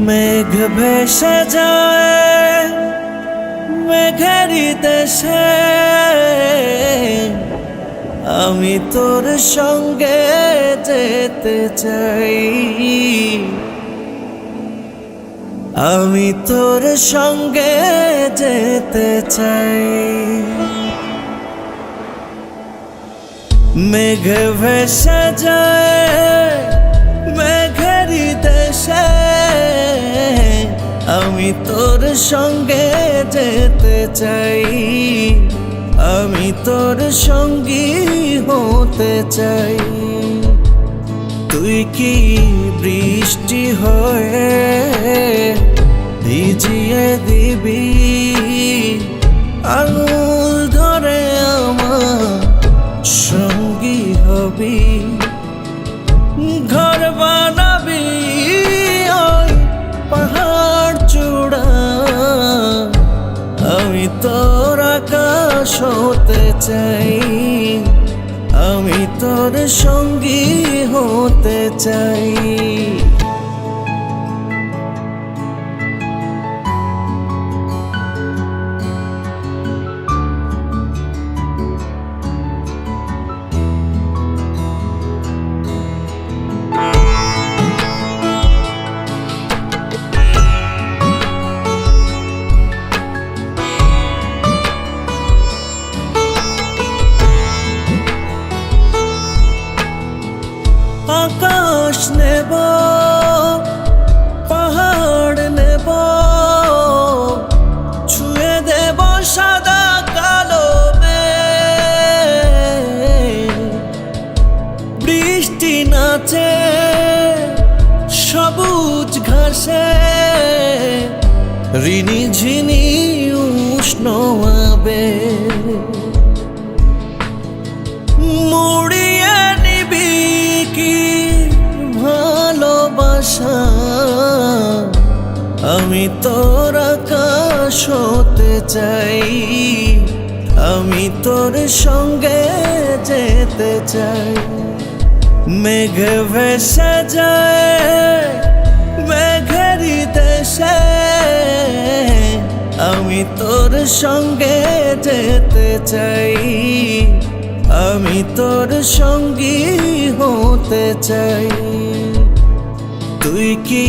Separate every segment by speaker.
Speaker 1: মেঘ ভেসে যায় মেঘেরই দেশে, আমি তোর সঙ্গে যেতে চাই, আমি তোর সঙ্গে যেতে চাই। মেঘ ভেসে যায় মেঘেরই দেশে, আমি তোর সঙ্গে যেতে চাই, আমি তোর সঙ্গী হতে চাই। তুই কি বৃষ্টি হয়ে ভিজিয়ে দিবি আঙুল ধরে আমার সঙ্গী হবি, ঘর বানাবি ওই পাহাড় চূড়া, আমি তোর আকাশ হতে চাই, আমি তোর সঙ্গী হতে চাই। আকাশ নেব পাহাড় নেব, ছুঁয়ে দেব সাদা কালো মেঘ, বৃষ্টি নাচে সবুজ ঘাসে, ঋণী ঝিনি উষ্ণ আবেগ, মুড়িয়ে নিবি কি ভালোবাসা, আমি তোর আকাশ হতে চাই, আমি তোর সঙ্গে যেতে চাই। মেঘ ভেসে যায় মেঘেরই দেশে, আমি তোর সঙ্গে যেতে চাই, আমি তোর সঙ্গী হতে চাই। তুই কি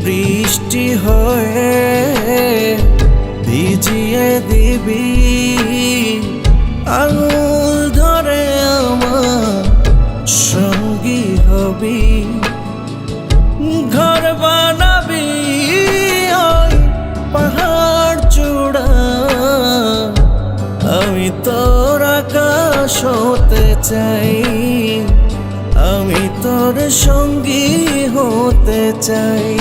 Speaker 1: বৃষ্টি হয়ে ভিজিয়ে দিবি আঙুল ধরে আমার সঙ্গী হবি, ঘর বানাবি ওই পাহাড় চূড়া, আমি তোর আকাশ হতে চাই, আমি তোর সঙ্গী হতে চাই।